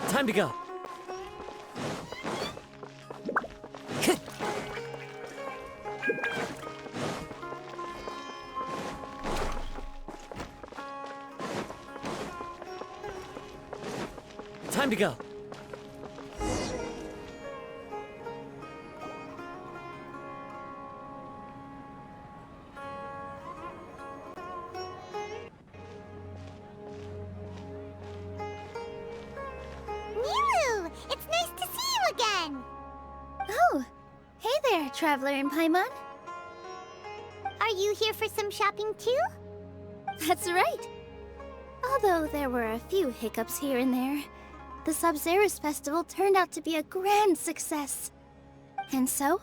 Time to go. Time to go. Nilou! It's nice to see you again! Oh, hey there, Traveler in Paimon. Are you here for some shopping too? That's right. Although there were a few hiccups here and there, the Sabzeruz festival turned out to be a grand success. And so,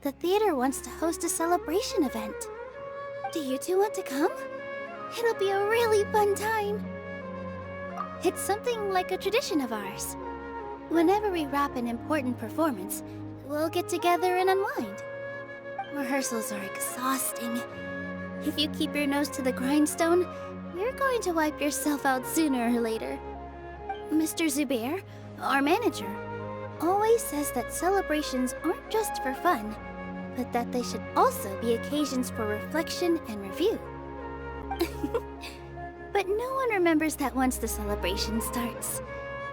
the theater wants to host a celebration event. Do you two want to come? It'll be a really fun time. It's something like a tradition of ours. Whenever we wrap an important performance, we'll get together and unwind. Rehearsals are exhausting. If you keep your nose to the grindstone, you're going to wipe yourself out sooner or later. Mr. Zubair, our manager, always says that celebrations aren't just for fun, but that they should also be occasions for reflection and review. But no one remembers that once the celebration starts.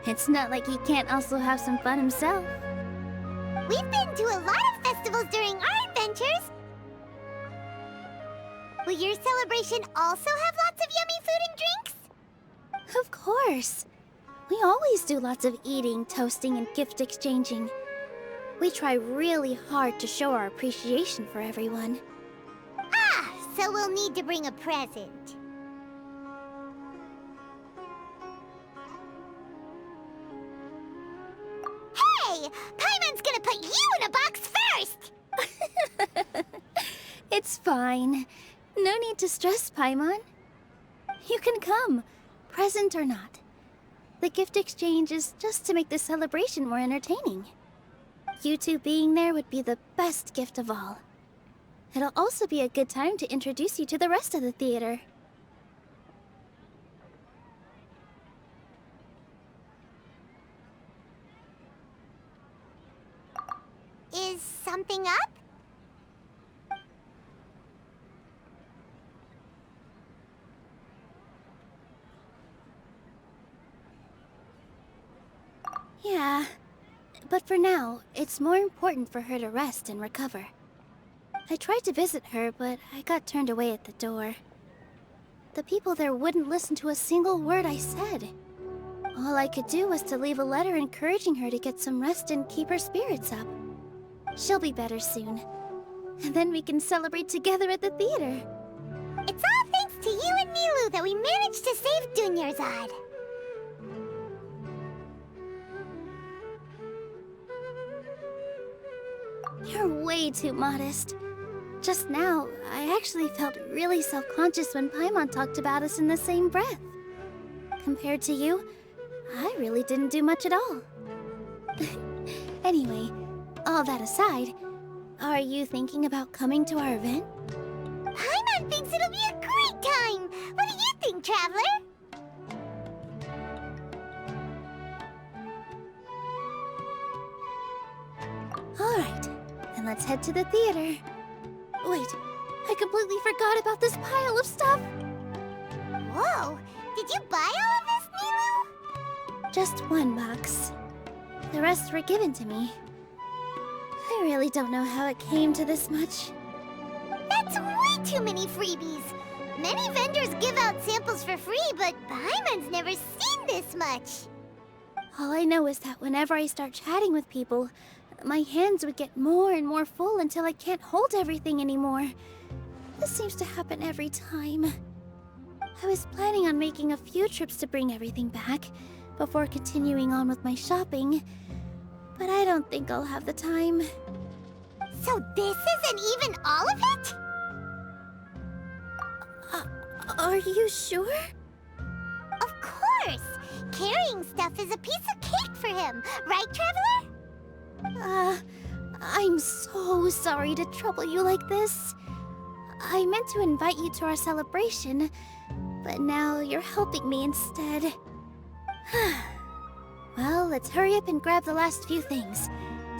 It's not like he can't also have some fun himself. We've been to a lot of festivals during our adventures! Will your celebration also have lots of yummy food and drinks? Of course. We always do lots of eating, toasting, and gift exchanging. We try really hard to show our appreciation for everyone. Ah, so we'll need to bring a present. Hey! Paimon's gonna put you in a box first! It's fine. No need to stress, Paimon. You can come, present or not. The gift exchange is just to make the celebration more entertaining. You two being there would be the best gift of all. It'll also be a good time to introduce you to the rest of the theater. Is something up? Yeah, but for now, it's more important for her to rest and recover. I tried to visit her, but I got turned away at the door. The people there wouldn't listen to a single word I said. All I could do was to leave a letter encouraging her to get some rest and keep her spirits up. She'll be better soon. And then we can celebrate together at the theater. It's all thanks to you and Nilou that we managed to save Dunyarzad. You're way too modest. Just now, I actually felt really self-conscious when Paimon talked about us in the same breath. Compared to you, I really didn't do much at all. Anyway, all that aside, are you thinking about coming to our event? Paimon thinks it'll be a great time! What do you think, Traveler? Alright, then let's head to the theater. Wait, I completely forgot about this pile of stuff! Whoa! Did you buy all of this, Nilou? Just one box. The rest were given to me. I really don't know how it came to this much. That's way too many freebies! Many vendors give out samples for free, but Paimon's never seen this much! All I know is that whenever I start chatting with people, my hands would get more and more full until I can't hold everything anymore. This seems to happen every time. I was planning on making a few trips to bring everything back before continuing on with my shopping, but I don't think I'll have the time. So this isn't even all of it? Are you sure? Of course! course! Carrying stuff is a piece of cake for him, right, Traveler? I'm so sorry to trouble you like this. I meant to invite you to our celebration, but now you're helping me instead. Well, let's hurry up and grab the last few things,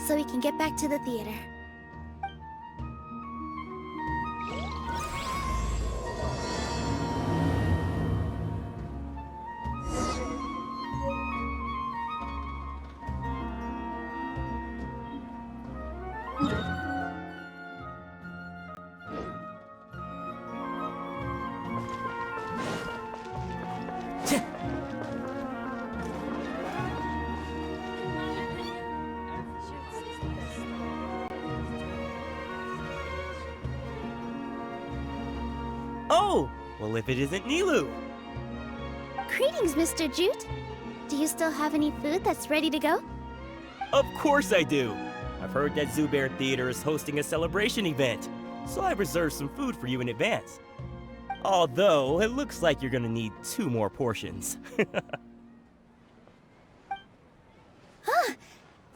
so we can get back to the theater. Oh, well if it isn't Nilou. Greetings, Mr. Jute. Do you still have any food that's ready to go? Of course I do. I've heard that Zubair Theater is hosting a celebration event, so I've reserved some food for you in advance. Although, it looks like you're gonna need 2 more portions.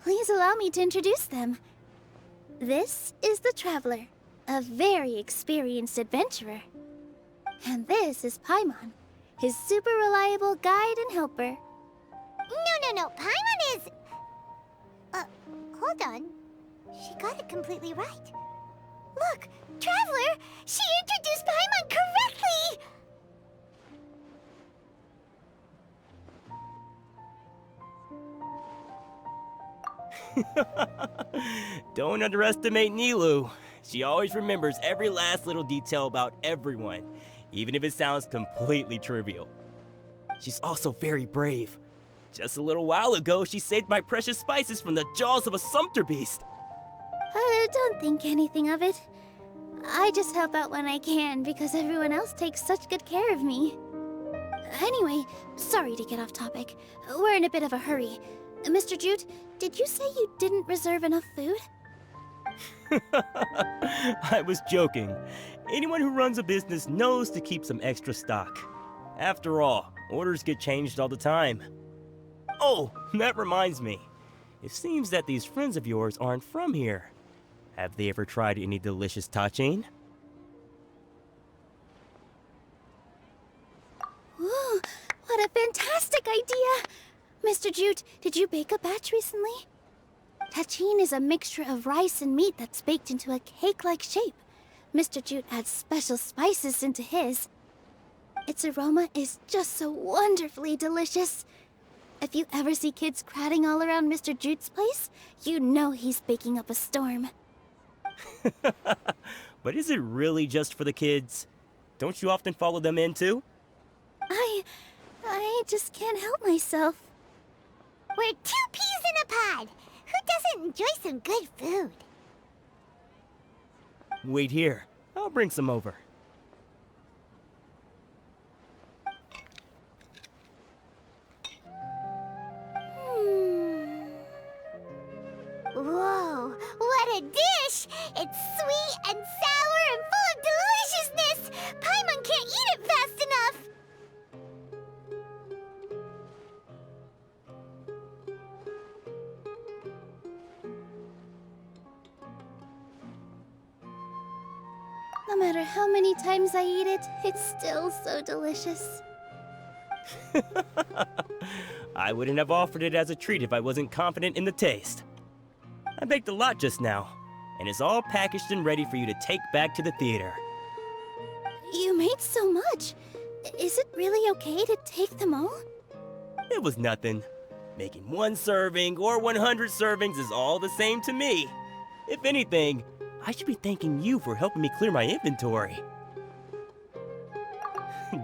Please allow me to introduce them. This is the Traveler, a very experienced adventurer. And this is Paimon, his super reliable guide and helper. No. Paimon is... hold on. She got it completely right. Look, Traveler! She introduced Paimon correctly! Don't underestimate Nilou. She always remembers every last little detail about everyone, even if it sounds completely trivial. She's also very brave. Just a little while ago, she saved my precious spices from the jaws of a sumpter beast. Don't think anything of it. I just help out when I can because everyone else takes such good care of me. Anyway, sorry to get off topic. We're in a bit of a hurry. Mr. Jute, did you say you didn't reserve enough food? I was joking. Anyone who runs a business knows to keep some extra stock. After all, orders get changed all the time. Oh, that reminds me. It seems that these friends of yours aren't from here. Have they ever tried any delicious tachin? Ooh, what a fantastic idea! Mr. Jute, did you bake a batch recently? Tachin is a mixture of rice and meat that's baked into a cake-like shape. Mr. Jute adds special spices into his. Its aroma is just so wonderfully delicious. If you ever see kids crowding all around Mr. Jute's place, you know he's baking up a storm. But is it really just for the kids? Don't you often follow them in too? I just can't help myself. We're 2 peas in a pod! Who doesn't enjoy some good food? Wait here. I'll bring some over. Whoa, what a dish! It's sweet and sour and full of deliciousness! Paimon can't eat it fast enough! No matter how many times I eat it, it's still so delicious. I wouldn't have offered it as a treat if I wasn't confident in the taste. I baked a lot just now, and it's all packaged and ready for you to take back to the theater. You made so much. Is it really okay to take them all? It was nothing. Making 1 serving or 100 servings is all the same to me. If anything, I should be thanking you for helping me clear my inventory.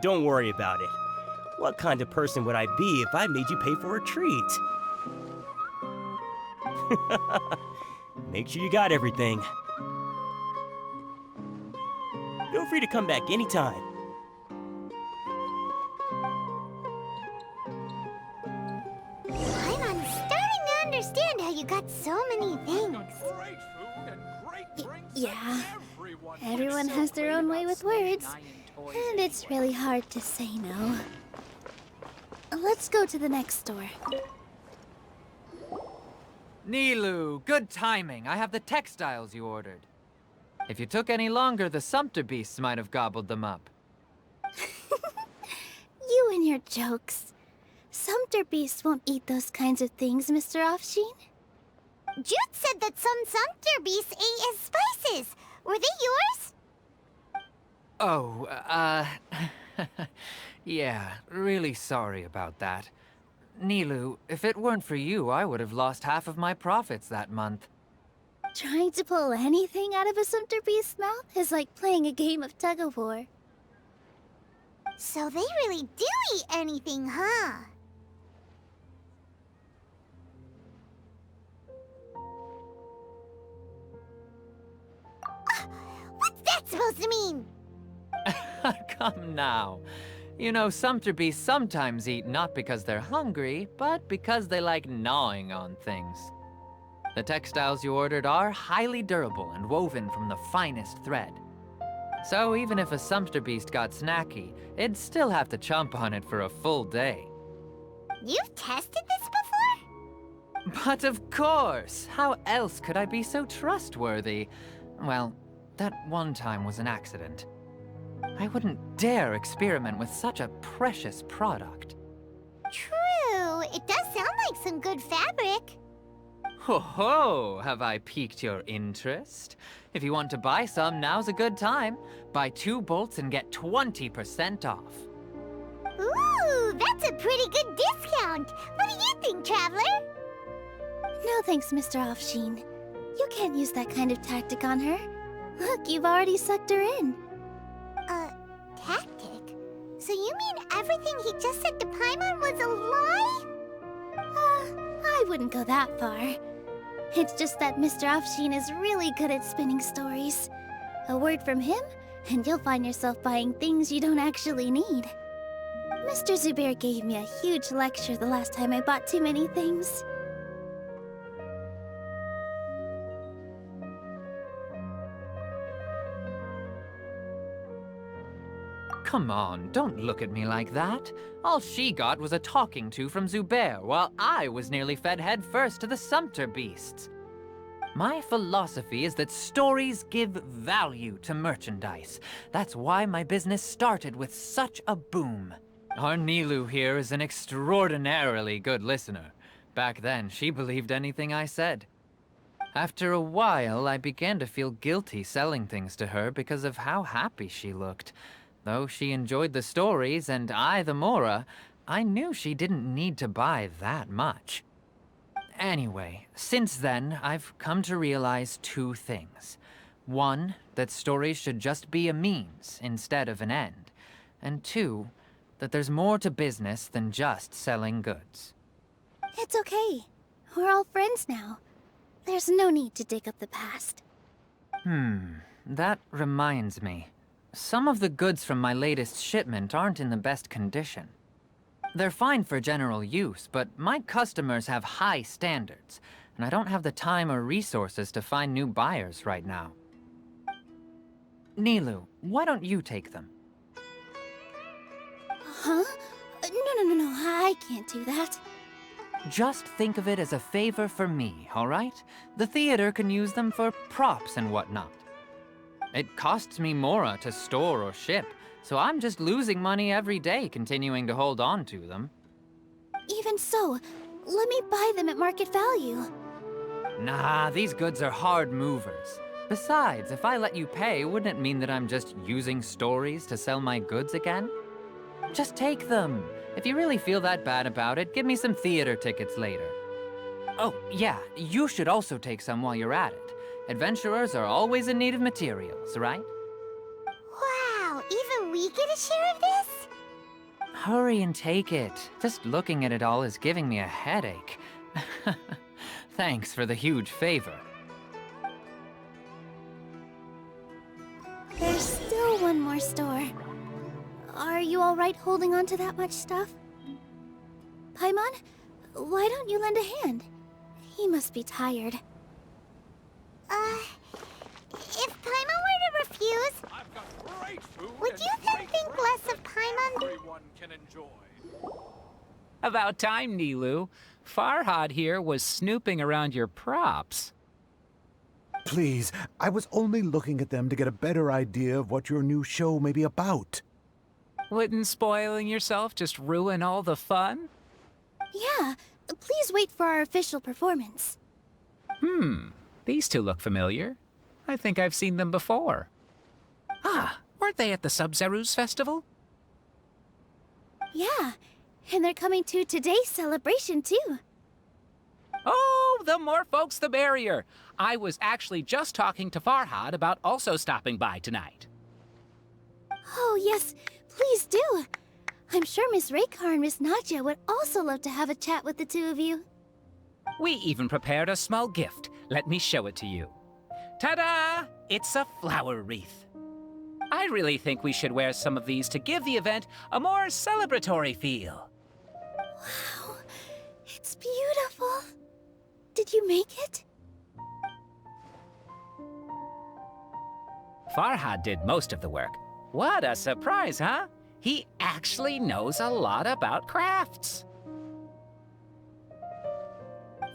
Don't worry about it. What kind of person would I be if I made you pay for a treat? Make sure you got everything. Feel free to come back anytime. I'm starting to understand how you got so many things. Yeah, everyone has their own way with words, and it's really hard to say no. let's go to the next store. Nilou, good timing. I have the textiles you ordered. If you took any longer, the sumpter beasts might have gobbled them up. You and your jokes. Sumpter beasts won't eat those kinds of things, Mr. Offsheen. Jude said that some sumpter beasts ate his spices. Were they yours? Oh, yeah, really sorry about that. Nilou, if it weren't for you, I would have lost half of my profits that month. Trying to pull anything out of a sumpter beast's mouth is like playing a game of tug-of-war. So they really do eat anything, huh? What's that supposed to mean? Come now. You know, sumpter beasts sometimes eat not because they're hungry, but because they like gnawing on things. The textiles you ordered are highly durable and woven from the finest thread. So even if a sumpter beast got snacky, it'd still have to chomp on it for a full day. You've tested this before? But of course! How else could I be so trustworthy? Well, that one time was an accident. I wouldn't dare experiment with such a precious product. True. It does sound like some good fabric. Ho ho! Have I piqued your interest? If you want to buy some, now's a good time. Buy 2 bolts and get 20% off. Ooh, that's a pretty good discount. What do you think, Traveler? No thanks, Mr. Offsheen. You can't use that kind of tactic on her. Look, you've already sucked her in. Tactic? So you mean everything he just said to Paimon was a lie? I wouldn't go that far. It's just that Mr. Offsheen is really good at spinning stories. A word from him, and you'll find yourself buying things you don't actually need. Mr. Zubair gave me a huge lecture the last time I bought too many things. Come on, don't look at me like that. All she got was a talking to from Zubair, while I was nearly fed head first to the sumpter beasts. My philosophy is that stories give value to merchandise. That's why my business started with such a boom. Our Nilou here is an extraordinarily good listener. Back then, she believed anything I said. After a while, I began to feel guilty selling things to her because of how happy she looked. Though she enjoyed the stories and I the Mora, I knew she didn't need to buy that much. Anyway, since then, I've come to realize 2 things. 1, that stories should just be a means instead of an end. And 2, that there's more to business than just selling goods. It's okay. We're all friends now. There's no need to dig up the past. That reminds me. Some of the goods from my latest shipment aren't in the best condition. They're fine for general use, but my customers have high standards, and I don't have the time or resources to find new buyers right now. Nilou, why don't you take them? Huh? No, I can't do that. Just think of it as a favor for me, all right? The theater can use them for props and whatnot. It costs me Mora to store or ship, so I'm just losing money every day continuing to hold on to them. Even so, let me buy them at market value. Nah, these goods are hard movers. Besides, if I let you pay, wouldn't it mean that I'm just using stories to sell my goods again? Just take them. If you really feel that bad about it, give me some theater tickets later. Oh, yeah, you should also take some while you're at it. Adventurers are always in need of materials, right? Wow, even we get a share of this? Hurry and take it. Just looking at it all is giving me a headache. Thanks for the huge favor. There's still one more store. Are you all right holding on to that much stuff? Paimon, why don't you lend a hand? He must be tired. If Paimon were to refuse, I've got great food would and you then great think breakfast less of Paimon? everyone can enjoy. About time, Nilou. Farhad here was snooping around your props. Please, I was only looking at them to get a better idea of what your new show may be about. Wouldn't spoiling yourself just ruin all the fun? Yeah, please wait for our official performance. These two look familiar. I think I've seen them before. Ah, weren't they at the Sub-Zeru's festival? Yeah, and they're coming to today's celebration too. Oh, the more folks the merrier. I was actually just talking to Farhad about also stopping by tonight. Oh yes, please do. I'm sure Miss Raykar and Miss Nadja would also love to have a chat with the two of you. We even prepared a small gift. Let me show it to you. Ta-da! It's a flower wreath. I really think we should wear some of these to give the event a more celebratory feel. Wow, it's beautiful. Did you make it? Farhad did most of the work. What a surprise, huh? He actually knows a lot about crafts.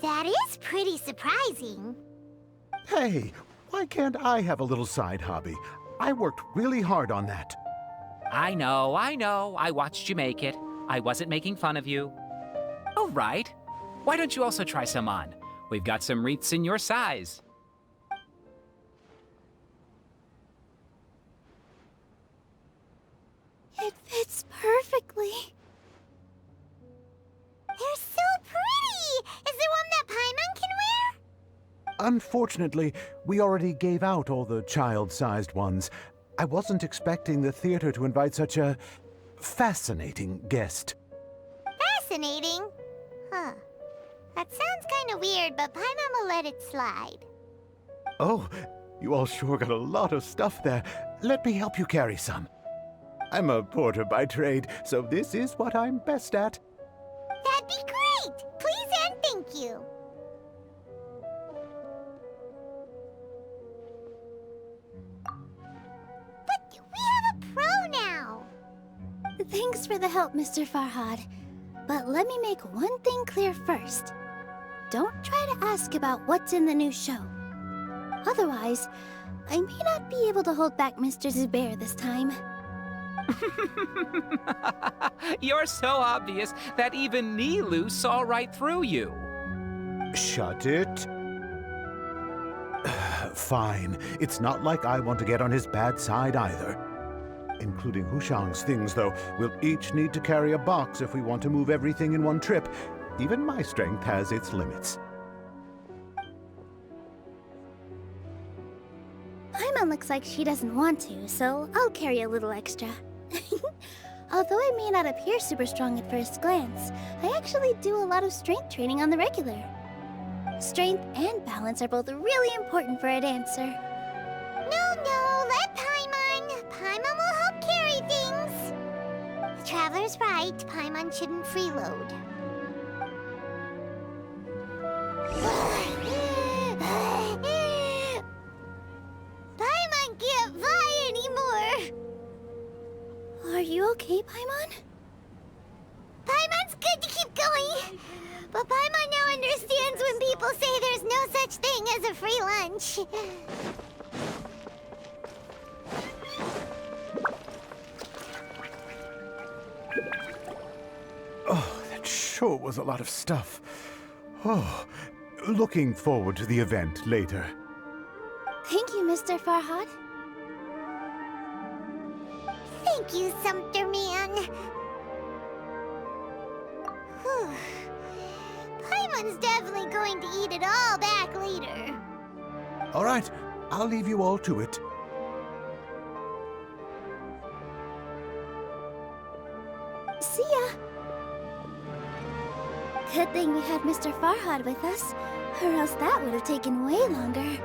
That is pretty surprising. Hey, why can't I have a little side hobby? I worked really hard on that. I know. I watched you make it. I wasn't making fun of you. Oh, right. Why don't you also try some on? We've got some wreaths in your size. It fits perfectly. They're so pretty! Is there one that Paimon can wear? Unfortunately, we already gave out all the child-sized ones. I wasn't expecting the theater to invite such a fascinating guest. Fascinating. Huh. That sounds kind of weird, but Paimon will let it slide. Oh, you all sure got a lot of stuff there. Let me help you carry some. I'm a porter by trade, so this is what I'm best at. That'd be great! Please and thank you. But we have a pro now. Thanks for the help, Mr. Farhad. But let me make one thing clear first. Don't try to ask about what's in the new show. Otherwise, I may not be able to hold back Mr. Zubair this time. You're so obvious that even Nilou saw right through you. Shut it. Fine. It's not like I want to get on his bad side either. Including Hushang's things, though. We'll each need to carry a box if we want to move everything in one trip. Even my strength has its limits. Paimon looks like she doesn't want to, so I'll carry a little extra. Although I may not appear super strong at first glance, I actually do a lot of strength training on the regular. Strength and balance are both really important for a dancer. No, let Paimon. Paimon will help carry things. The Traveler's right. Paimon shouldn't freeload. Paimon can't fly anymore. Are you okay, Paimon? Paimon's good to keep going. But Paimon now understands when people say there's no such thing as a free lunch. Oh, that sure was a lot of stuff. Oh, looking forward to the event later. Thank you, Mr. Farhad. Thank you, Sumpter Man. Whew. Paimon's definitely going to eat it all back later. All right, I'll leave you all to it. See ya! Good thing we had Mr. Farhad with us, or else that would have taken way longer.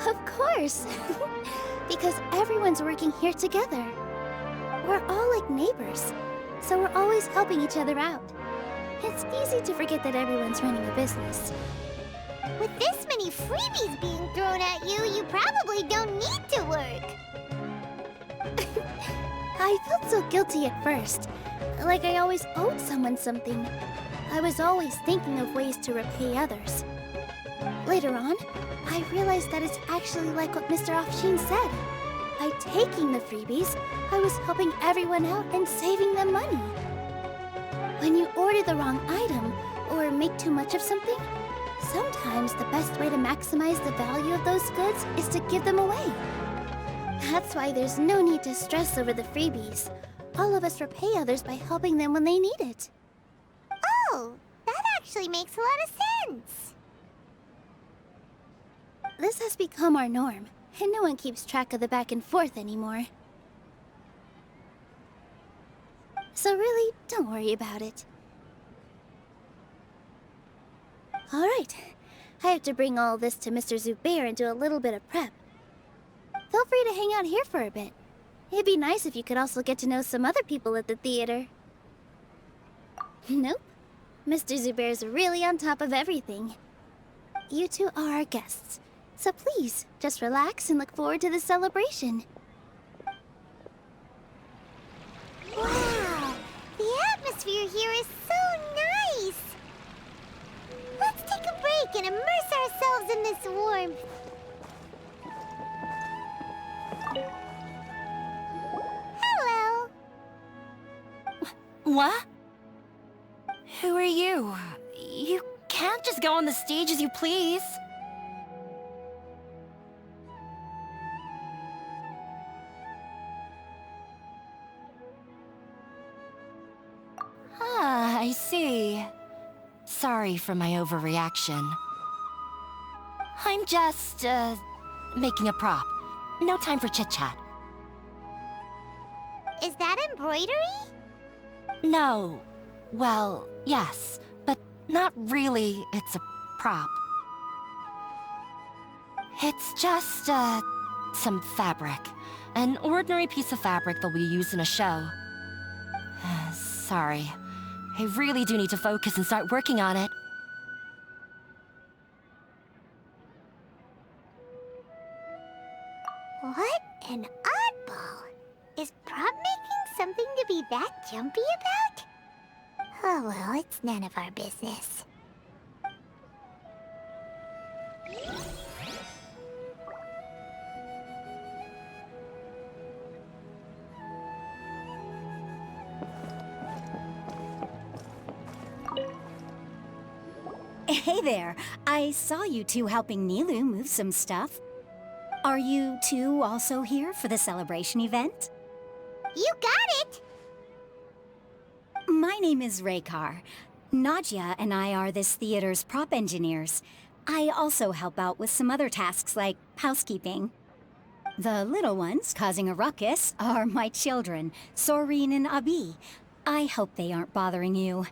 Of course! Because everyone's working here together. We're all like neighbors, so we're always helping each other out. It's easy to forget that everyone's running a business. With this many freebies being thrown at you, you probably don't need to work. I felt so guilty at first, like I always owed someone something. I was always thinking of ways to repay others. Later on, I realized that it's actually like what Mr. Afshin said. By taking the freebies, I was helping everyone out and saving them money. When you order the wrong item, or make too much of something, sometimes the best way to maximize the value of those goods is to give them away. That's why there's no need to stress over the freebies. All of us repay others by helping them when they need it. Oh, that actually makes a lot of sense. This has become our norm, and no one keeps track of the back and forth anymore. So really, don't worry about it. Alright, I have to bring all this to Mr. Zubair and do a little bit of prep. Feel free to hang out here for a bit. It'd be nice if you could also get to know some other people at the theater. Nope. Mr. Zubair's really on top of everything. You two are our guests, so please, just relax and look forward to the celebration. Wow, the atmosphere here is so nice. Let's take a break and immerse ourselves in this warmth. Hello. What? Who are you? You can't just go on the stage as you please. Ah, I see. Sorry for my overreaction. I'm just, making a prop. No time for chit-chat. Is that embroidery? No. Well, yes, but not really. It's a prop. It's just, some fabric. An ordinary piece of fabric that we use in a show. Sorry. I really do need to focus and start working on it. What an oddball. Is prop making something to be that jumpy about? Oh well, it's none of our business. Hey there. I saw you two helping Nilou move some stuff. Are you two also here for the celebration event? You got it! My name is Raykar. Nadia and I are this theater's prop engineers. I also help out with some other tasks like housekeeping. The little ones causing a ruckus are my children, Soreen and Abi. I hope they aren't bothering you.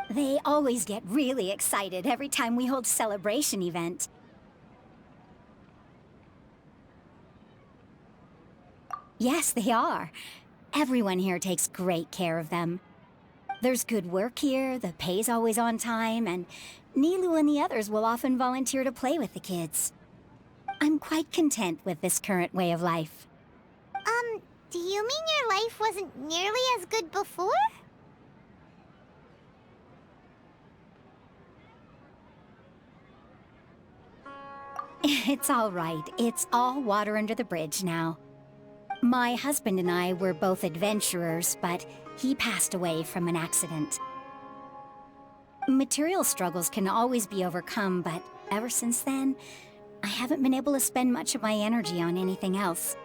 They always get really excited every time we hold a celebration event. Yes, they are. Everyone here takes great care of them. There's good work here, the pay's always on time, and Nilou and the others will often volunteer to play with the kids. I'm quite content with this current way of life. Do you mean your life wasn't nearly as good before? It's all right. It's all water under the bridge now. My husband and I were both adventurers, but he passed away from an accident. Material struggles can always be overcome, but ever since then, I haven't been able to spend much of my energy on anything else.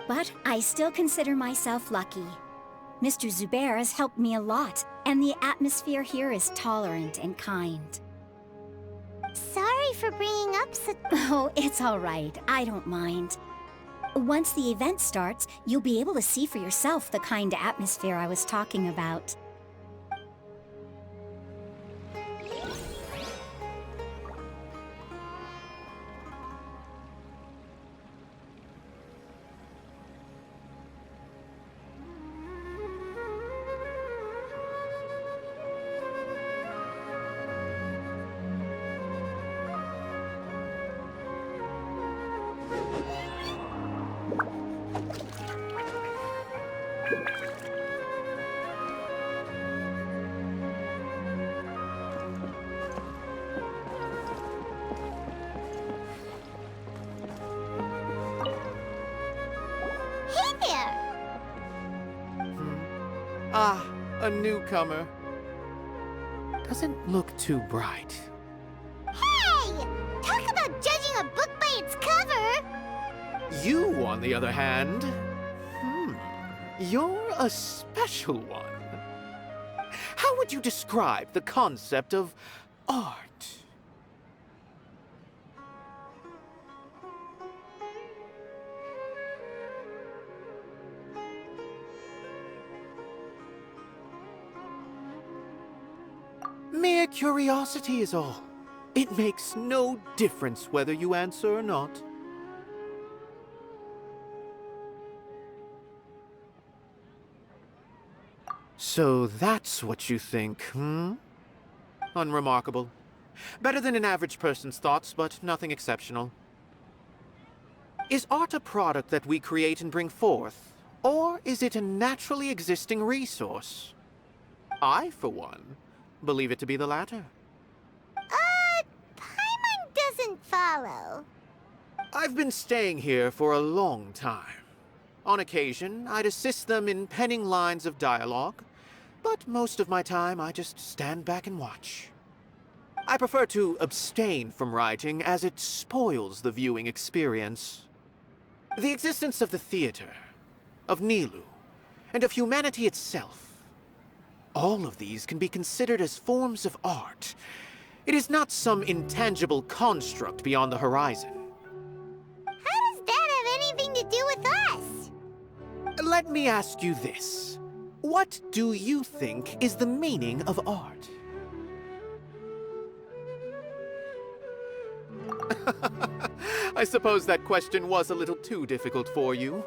But I still consider myself lucky. Mr. Zubair has helped me a lot, and the atmosphere here is tolerant and kind. Sorry for bringing up such... Oh, it's all right. I don't mind. Once the event starts, you'll be able to see for yourself the kind of atmosphere I was talking about. Hey there! Ah, a newcomer. Doesn't look too bright. Hey! Talk about judging a book by its cover! You, on the other hand, you're a special one. How would you describe the concept of art? Mere curiosity is all. It makes no difference whether you answer or not. So that's what you think, Unremarkable. Better than an average person's thoughts, but nothing exceptional. Is art a product that we create and bring forth, or is it a naturally existing resource? I, for one, believe it to be the latter. Paimon doesn't follow. I've been staying here for a long time. On occasion, I'd assist them in penning lines of dialogue, but most of my time I just stand back and watch. I prefer to abstain from writing as it spoils the viewing experience. The existence of the theater, of Nilou, and of humanity itself, all of these can be considered as forms of art. It is not some intangible construct beyond the horizon. How does that have anything to do with us? Let me ask you this. What do you think is the meaning of art? I suppose that question was a little too difficult for you.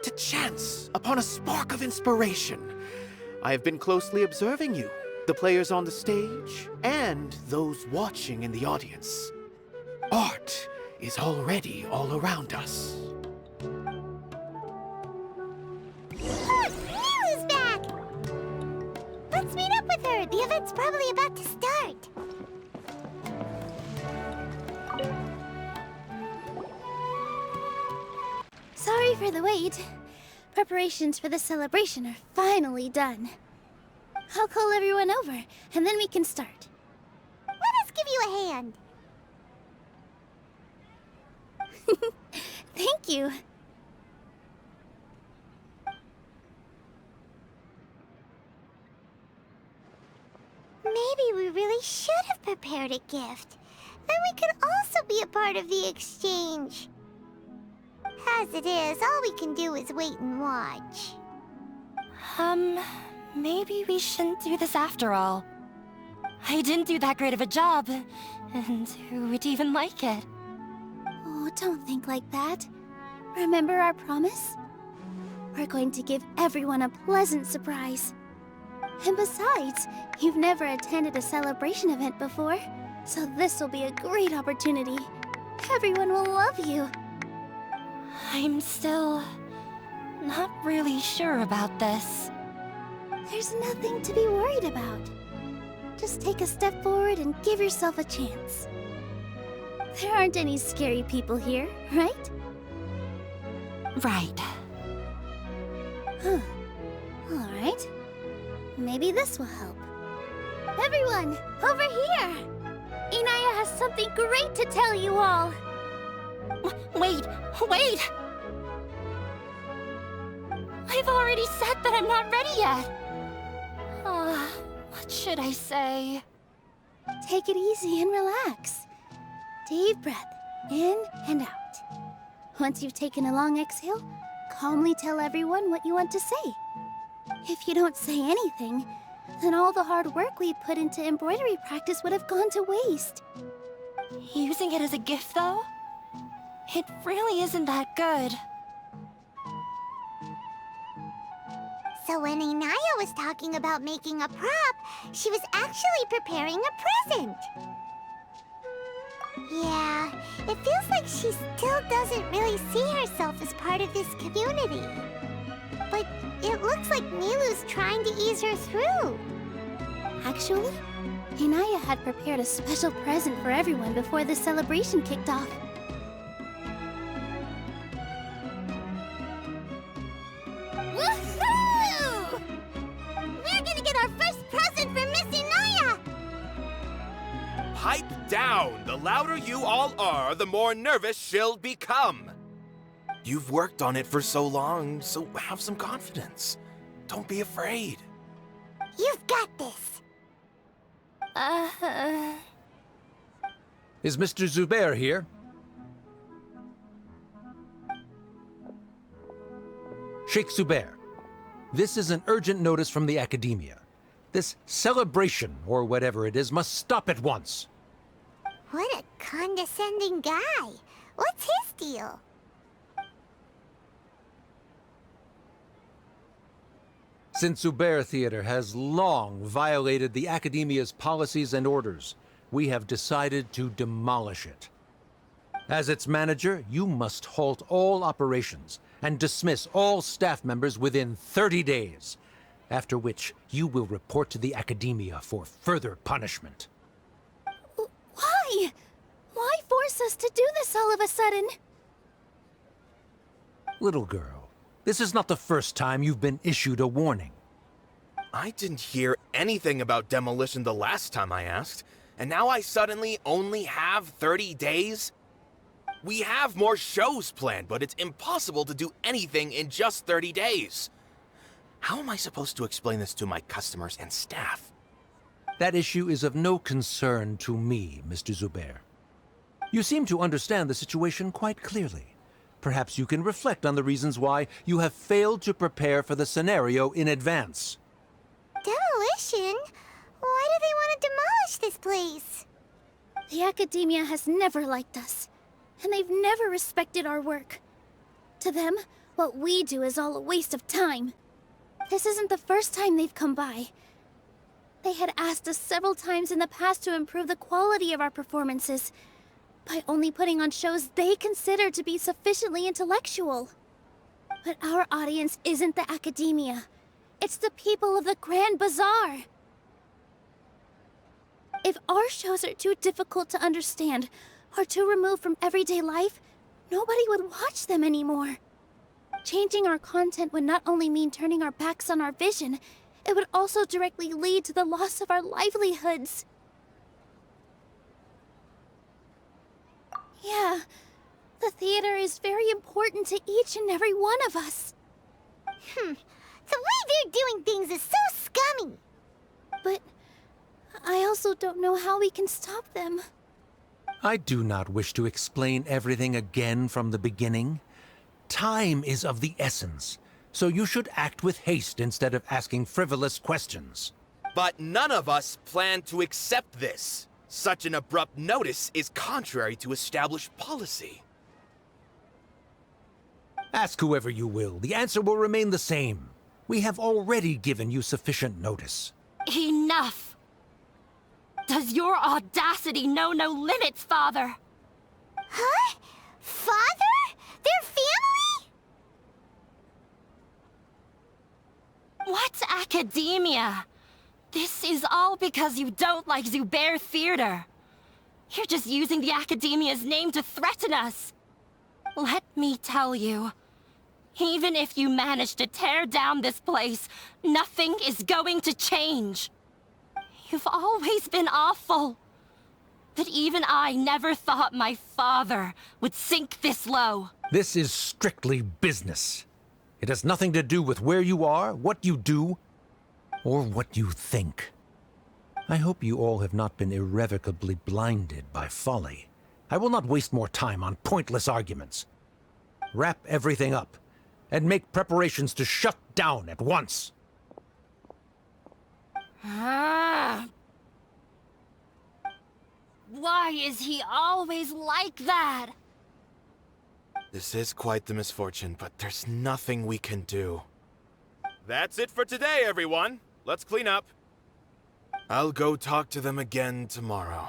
To chance upon a spark of inspiration, I have been closely observing you, the players on the stage, and those watching in the audience. Art is already all around us. Look, Nilou's back! Let's meet up with her. The event's probably about to start. Sorry for the wait. Preparations for the celebration are finally done. I'll call everyone over, and then we can start. Let us give you a hand. Thank you. Maybe we really should have prepared a gift. Then we could also be a part of the exchange. As it is, all we can do is wait and watch. Maybe we shouldn't do this after all. I didn't do that great of a job, and who would even like it? Oh, don't think like that. Remember our promise? We're going to give everyone a pleasant surprise. And besides, you've never attended a celebration event before, so this will be a great opportunity. Everyone will love you. I'm still not really sure about this. There's nothing to be worried about. Just take a step forward and give yourself a chance. There aren't any scary people here, right? Right. Huh. All right. Maybe this will help. Everyone, over here! Inaya has something great to tell you all. Wait! I've already said that I'm not ready yet. What should I say? Take it easy and relax. Deep breath, in and out. Once you've taken a long exhale, calmly tell everyone what you want to say. If you don't say anything, then all the hard work we put into embroidery practice would have gone to waste. Using it as a gift, though? It really isn't that good. So when Inaya was talking about making a prop, she was actually preparing a present. Yeah, it feels like she still doesn't really see herself as part of this community. But It looks like Nilou's trying to ease her through. Actually, Hinaya had prepared a special present for everyone before the celebration kicked off. Woohoo! We're gonna get our first present from Miss Hinaya! Pipe down! The louder you all are, the more nervous she'll become. You've worked on it for so long, so have some confidence. Don't be afraid. You've got this. Is Mr. Zubair here? Sheikh Zubair, this is an urgent notice from the Academia. This celebration, or whatever it is, must stop at once. What a condescending guy. What's his deal? Since Zubair Theater has long violated the Academia's policies and orders, we have decided to demolish it. As its manager, you must halt all operations and dismiss all staff members within 30 days, after which you will report to the Academia for further punishment. Why? Why force us to do this all of a sudden? Little girl, this is not the first time you've been issued a warning. I didn't hear anything about demolition the last time I asked, and now I suddenly only have 30 days? We have more shows planned, but it's impossible to do anything in just 30 days. How am I supposed to explain this to my customers and staff? That issue is of no concern to me, Mr. Zubair. You seem to understand the situation quite clearly. Perhaps you can reflect on the reasons why you have failed to prepare for the scenario in advance. Demolition? Why do they want to demolish this place? The Academia has never liked us, and they've never respected our work. To them, what we do is all a waste of time. This isn't the first time they've come by. They had asked us several times in the past to improve the quality of our performances by only putting on shows they consider to be sufficiently intellectual. But our audience isn't the Academia. It's the people of the Grand Bazaar. If our shows are too difficult to understand or too removed from everyday life, nobody would watch them anymore. Changing our content would not only mean turning our backs on our vision, it would also directly lead to the loss of our livelihoods. Yeah, the theater is very important to each and every one of us. The way they're doing things is so scummy. But I also don't know how we can stop them. I do not wish to explain everything again from the beginning. Time is of the essence, so you should act with haste instead of asking frivolous questions. But none of us plan to accept this. Such an abrupt notice is contrary to established policy. Ask whoever you will, the answer will remain the same. We have already given you sufficient notice. Enough! Does your audacity know no limits, Father? Huh? Father? Their family? What's academia? This is all because you don't like Zubair Theater. You're just using the Academia's name to threaten us. Let me tell you, even if you manage to tear down this place, nothing is going to change. You've always been awful. But even I never thought my father would sink this low. This is strictly business. It has nothing to do with where you are, what you do, or what you think. I hope you all have not been irrevocably blinded by folly. I will not waste more time on pointless arguments. Wrap everything up, and make preparations to shut down at once. Why is he always like that? This is quite the misfortune, but there's nothing we can do. That's it for today, everyone. Let's clean up. I'll go talk to them again tomorrow.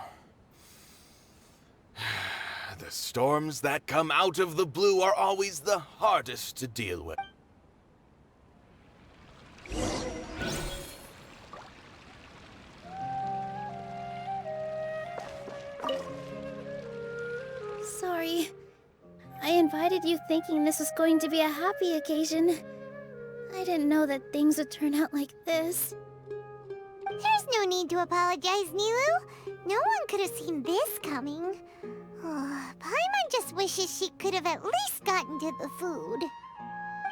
The storms that come out of the blue are always the hardest to deal with. invited you thinking this was going to be a happy occasion. I didn't know that things would turn out like this. There's no need to apologize, Nilou. No one could have seen this coming. Oh, Paimon just wishes she could have at least gotten to the food.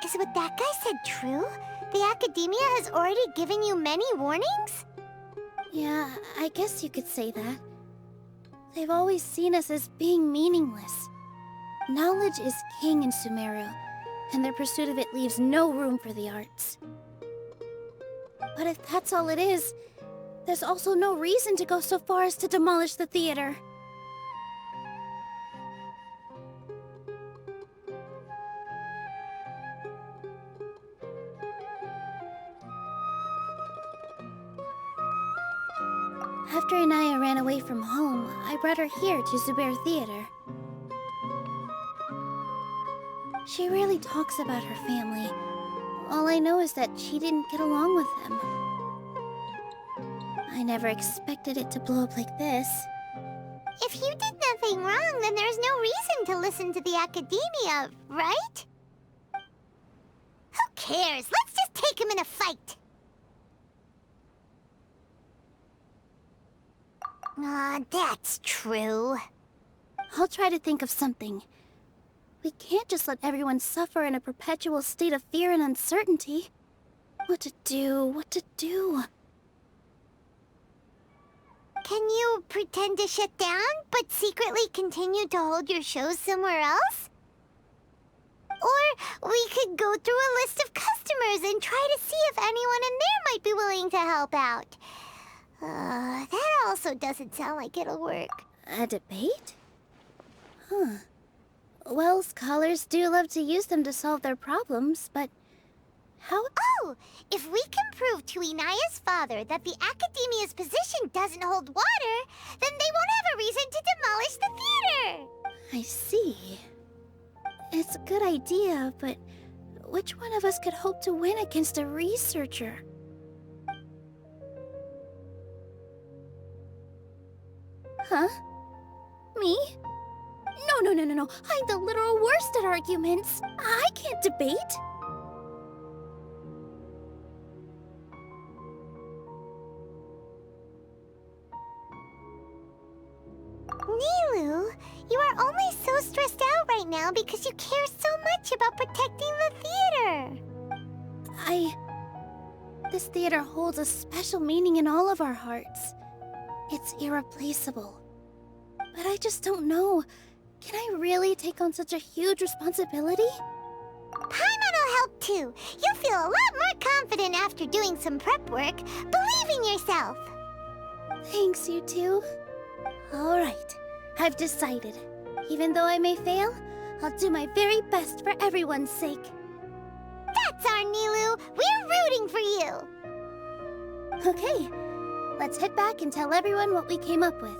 Is what that guy said true? The Academia has already given you many warnings? Yeah, I guess you could say that. They've always seen us as being meaningless. Knowledge is king in Sumeru, and their pursuit of it leaves no room for the arts. But if that's all it is, there's also no reason to go so far as to demolish the theater. After Anaya ran away from home, I brought her here to Zubair Theater. She rarely talks about her family. All I know is that she didn't get along with them. I never expected it to blow up like this. If you did nothing wrong, then there's no reason to listen to the Academia, right? Who cares? Let's just take him in a fight! Ah, that's true. I'll try to think of something. We can't just let everyone suffer in a perpetual state of fear and uncertainty. What to do? Can you pretend to shut down, but secretly continue to hold your shows somewhere else? Or we could go through a list of customers and try to see if anyone in there might be willing to help out. That also doesn't sound like it'll work. A debate? Huh. Well, scholars do love to use them to solve their problems, but how— Oh! If we can prove to Inaya's father that the Academia's position doesn't hold water, then they won't have a reason to demolish the theater! I see. It's a good idea, but which one of us could hope to win against a researcher? Huh? Me? No. I'm the literal worst at arguments. I can't debate. Nilou, you are only so stressed out right now because you care so much about protecting the theater. This theater holds a special meaning in all of our hearts. It's irreplaceable. But I just don't know. Can I really take on such a huge responsibility? Paimon will help too. You'll feel a lot more confident after doing some prep work. Believe in yourself. Thanks, you two. All right, I've decided. Even though I may fail, I'll do my very best for everyone's sake. That's our Nilou. We're rooting for you. Okay, let's head back and tell everyone what we came up with.